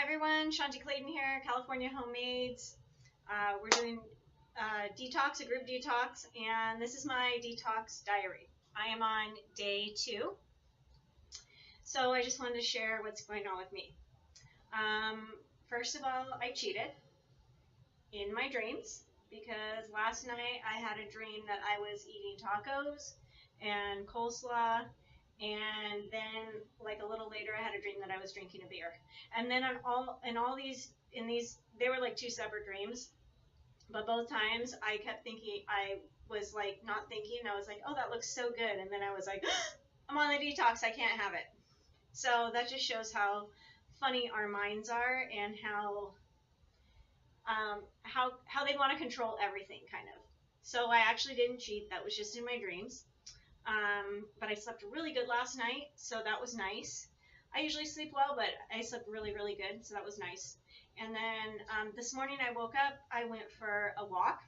everyone, Shanti here, California Homemades. We're doing detox, a group detox, and this is my detox diary. I am on day 2, so I just wanted to share what's going on with me. First of all, I cheated in my dreams because last night I had a dream that I was eating tacos and coleslaw. And then, like a little later, I had a dream that I was drinking a beer. And then in these, they were like 2 separate dreams. But both times, I kept thinking, I was like not thinking. I was like, oh, that looks so good. And then I was like, I'm on the detox. I can't have it. So that just shows how funny our minds are and how they want to control everything, kind of. So I actually didn't cheat. That was just in my dreams. But I slept really good last night, so that was nice. I usually sleep well, but I slept really, really good, so that was nice. And then this morning I woke up, I went for a walk,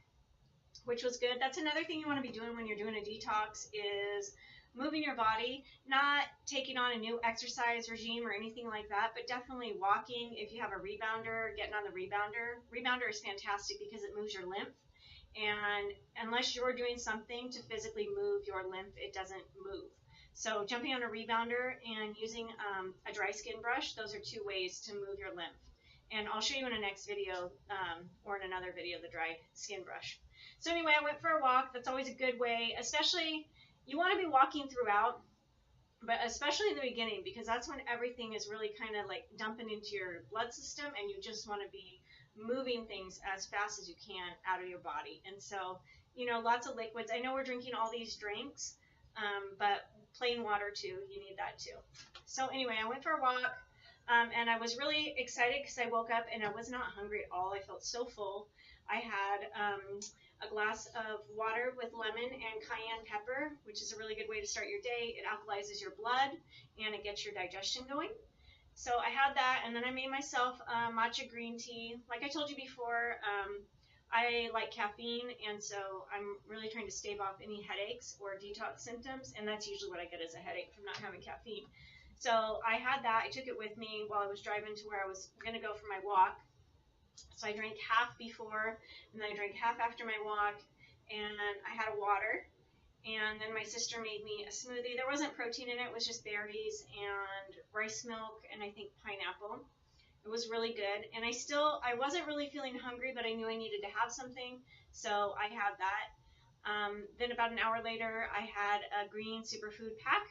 which was good. That's another thing you want to be doing when you're doing a detox is moving your body, not taking on a new exercise regime or anything like that, but definitely walking. If you have a rebounder, getting on the rebounder. Rebounder is fantastic because it moves your lymph. And unless you're doing something to physically move your lymph, it doesn't move. So jumping on a rebounder and using a dry skin brush, those are 2 ways to move your lymph. And I'll show you in a next video or in another video the dry skin brush. So anyway, I went for a walk. That's always a good way, especially you want to be walking throughout, but especially in the beginning because that's when everything is really kind of like dumping into your blood system and you just want to be moving things as fast as you can out of your body. And so, you know, lots of liquids. I know we're drinking all these drinks, but plain water too, you need that too. So anyway, I went for a walk, and I was really excited because I woke up and I was not hungry at all. I felt so full. I had a glass of water with lemon and cayenne pepper, which is a really good way to start your day. It alkalizes your blood and it gets your digestion going. So I had that, and then I made myself matcha green tea. Like I told you before, I like caffeine, and so I'm really trying to stave off any headaches or detox symptoms, and that's usually what I get is a headache from not having caffeine. So I had that. I took it with me while I was driving to where I was going to go for my walk. So I drank half before, and then I drank half after my walk, and I had a water. And then my sister made me a smoothie. There wasn't protein in it. It was just berries and rice milk and I think pineapple. It was really good. And I wasn't really feeling hungry, but I knew I needed to have something. So I had that. Then about an hour later, I had a green superfood pack.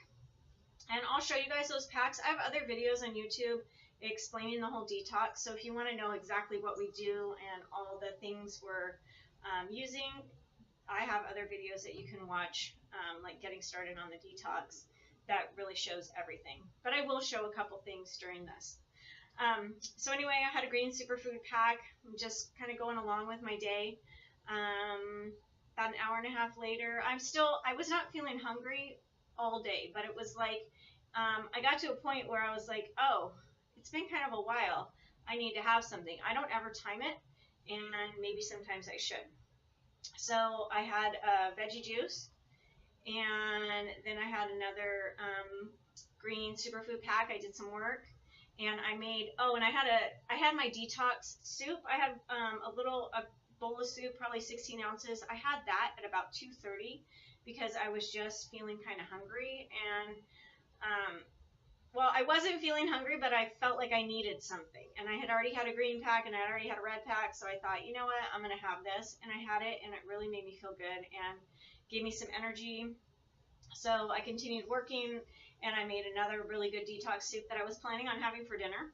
And I'll show you guys those packs. I have other videos on YouTube explaining the whole detox. So if you want to know exactly what we do and all the things we're using, I have other videos that you can watch, like getting started on the detox, that really shows everything. But I will show a couple things during this. So anyway, I had a green superfood pack. I'm just kind of going along with my day. About an hour and a half later, I was not feeling hungry all day, but it was like, I got to a point where I was like, oh, it's been kind of a while. I need to have something. I don't ever time it, and maybe sometimes I should. So I had a veggie juice, and then I had another green superfood pack. I did some work, and I had my detox soup. I had a bowl of soup, probably 16 ounces. I had that at about 2:30 because I was just feeling kind of hungry, and well, I wasn't feeling hungry, but I felt like I needed something. And I had already had a green pack and I had already had a red pack. So I thought, you know what, I'm going to have this. And I had it, and it really made me feel good and gave me some energy. So I continued working, and I made another really good detox soup that I was planning on having for dinner.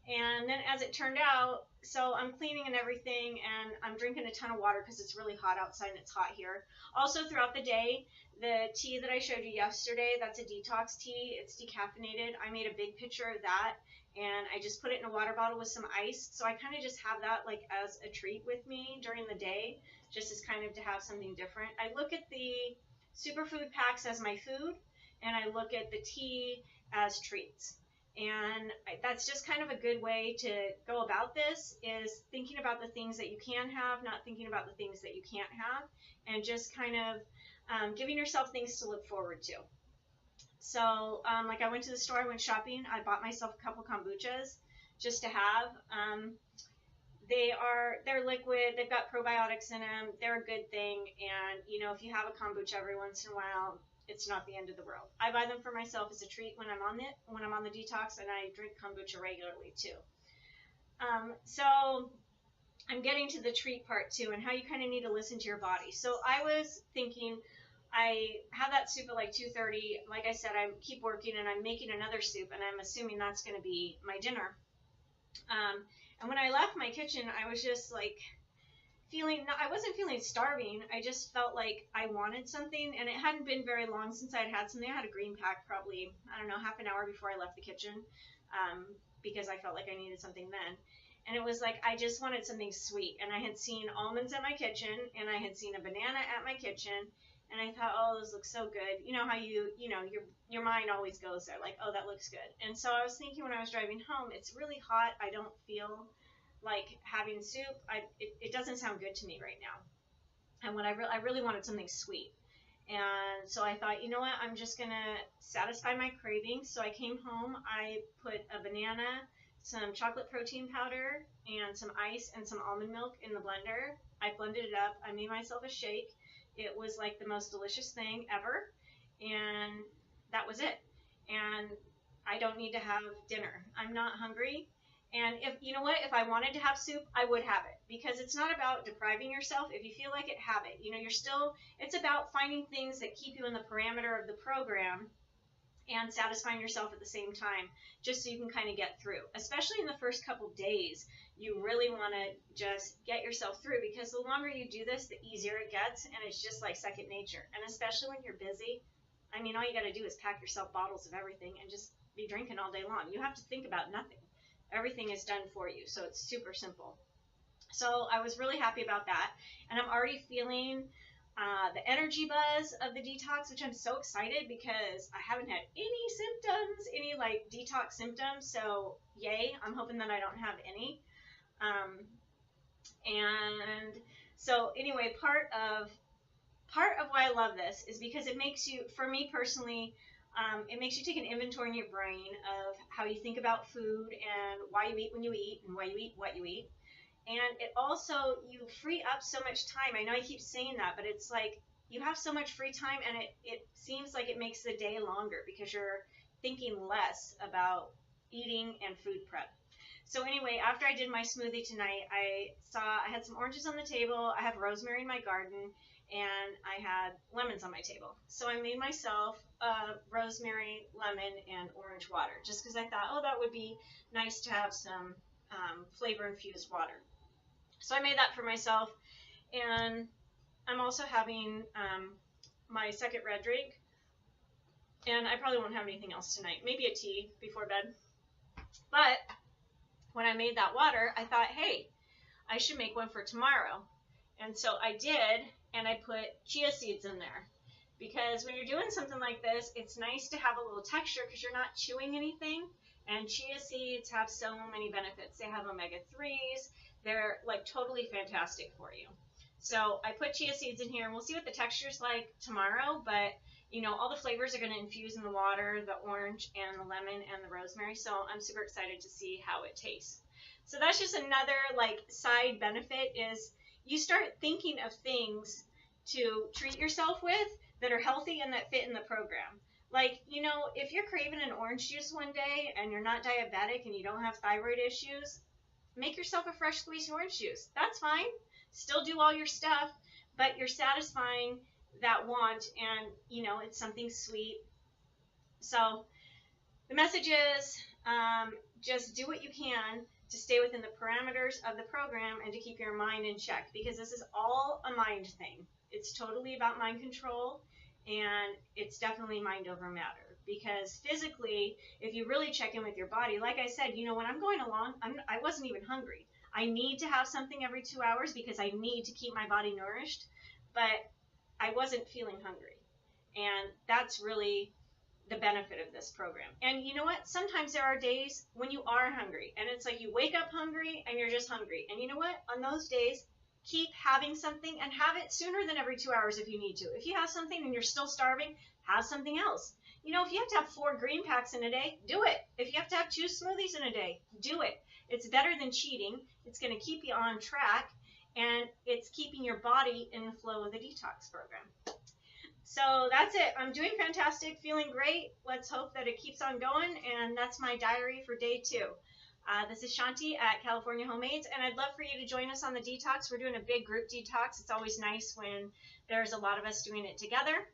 And then as it turned out, so I'm cleaning and everything, and I'm drinking a ton of water because it's really hot outside and it's hot here. Also throughout the day, the tea that I showed you yesterday, that's a detox tea. It's decaffeinated. I made a big picture of that, and I just put it in a water bottle with some ice. So I kind of just have that like as a treat with me during the day, just as kind of to have something different. I look at the superfood packs as my food, and I look at the tea as treats. And that's just kind of a good way to go about this, is thinking about the things that you can have, not thinking about the things that you can't have, and just kind of giving yourself things to look forward to. So, like I went to the store, I went shopping, I bought myself a couple kombuchas just to have. They're liquid, they've got probiotics in them, they're a good thing, and you know, if you have a kombucha every once in a while, it's not the end of the world. I buy them for myself as a treat when I'm on the detox, and I drink kombucha regularly too. So I'm getting to the treat part too, and how you kind of need to listen to your body. So I was thinking, I have that soup at like 2:30. Like I said, I keep working and I'm making another soup, and I'm assuming that's going to be my dinner. And when I left my kitchen, I was just like I wasn't feeling starving. I just felt like I wanted something, and it hadn't been very long since I'd had something. I had a green pack probably, I don't know, half an hour before I left the kitchen, because I felt like I needed something then. And it was like I just wanted something sweet, and I had seen almonds at my kitchen, and I had seen a banana at my kitchen, and I thought, oh, those look so good. You know how your mind always goes there, like, oh, that looks good. And so I was thinking when I was driving home, it's really hot. I don't feel like having soup. It doesn't sound good to me right now. And when I really wanted something sweet. And so I thought, you know what, I'm just going to satisfy my cravings. So I came home, I put a banana, some chocolate protein powder, and some ice and some almond milk in the blender. I blended it up. I made myself a shake. It was like the most delicious thing ever. And that was it. And I don't need to have dinner. I'm not hungry. And if you know what, if I wanted to have soup, I would have it, because it's not about depriving yourself. If you feel like it, have it. You know, it's about finding things that keep you in the parameter of the program and satisfying yourself at the same time, just so you can kind of get through. Especially in the first couple days, you really want to just get yourself through, because the longer you do this, the easier it gets, and it's just like second nature. And especially when you're busy, I mean, all you got to do is pack yourself bottles of everything and just be drinking all day long. You have to think about nothing. Everything is done for you, so it's super simple. So I was really happy about that, and I'm already feeling the energy buzz of the detox, which I'm so excited, because I haven't had any symptoms, any like detox symptoms, so yay. I'm hoping that I don't have any. And so anyway, part of why I love this is because it makes you, for me personally, it makes you take an inventory in your brain of how you think about food and why you eat when you eat and why you eat what you eat. And it also, you free up so much time. I know I keep saying that, but it's like you have so much free time, and it seems like it makes the day longer because you're thinking less about eating and food prep. So anyway, after I did my smoothie tonight, I had some oranges on the table. I have rosemary in my garden, and I had lemons on my table. So I made myself rosemary, lemon, and orange water, just because I thought, oh, that would be nice to have some flavor-infused water. So I made that for myself, and I'm also having my second red drink, and I probably won't have anything else tonight. Maybe a tea before bed. But when I made that water, I thought, hey, I should make one for tomorrow. And so I did, and I put chia seeds in there. Because when you're doing something like this, it's nice to have a little texture because you're not chewing anything. And chia seeds have so many benefits. They have omega-3s. They're like totally fantastic for you. So I put chia seeds in here, and we'll see what the texture's like tomorrow. But, you know, all the flavors are going to infuse in the water, the orange and the lemon and the rosemary. So I'm super excited to see how it tastes. So that's just another like side benefit, is you start thinking of things to treat yourself with that are healthy and that fit in the program. Like, you know, if you're craving an orange juice one day and you're not diabetic and you don't have thyroid issues, make yourself a fresh squeezed orange juice. That's fine. Still do all your stuff, but you're satisfying that want, and, you know, it's something sweet. So the message is just do what you can to stay within the parameters of the program and to keep your mind in check, because this is all a mind thing. It's totally about mind control, and it's definitely mind over matter. Because physically, if you really check in with your body, like I said, you know, when I'm going along, I wasn't even hungry. I need to have something every 2 hours because I need to keep my body nourished, but I wasn't feeling hungry. And that's really the benefit of this program. And you know what? Sometimes there are days when you are hungry, and it's like you wake up hungry and you're just hungry. And you know what? On those days, keep having something, and have it sooner than every 2 hours if you need to. If you have something and you're still starving, have something else. You know, if you have to have 4 green packs in a day, do it. If you have to have 2 smoothies in a day, do it. It's better than cheating. It's going to keep you on track, and it's keeping your body in the flow of the detox program. So that's it. I'm doing fantastic, feeling great. Let's hope that it keeps on going, and that's my diary for day 2. This is Shanti at California Homemades, and I'd love for you to join us on the detox. We're doing a big group detox. It's always nice when there's a lot of us doing it together.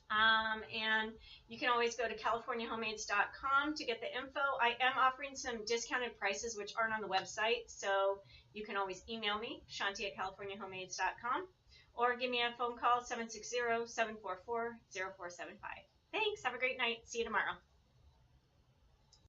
And you can always go to californiahomemades.com to get the info. I am offering some discounted prices which aren't on the website, so you can always email me, Shanti at californiahomemades.com, or give me a phone call, 760-744-0475. Thanks. Have a great night. See you tomorrow.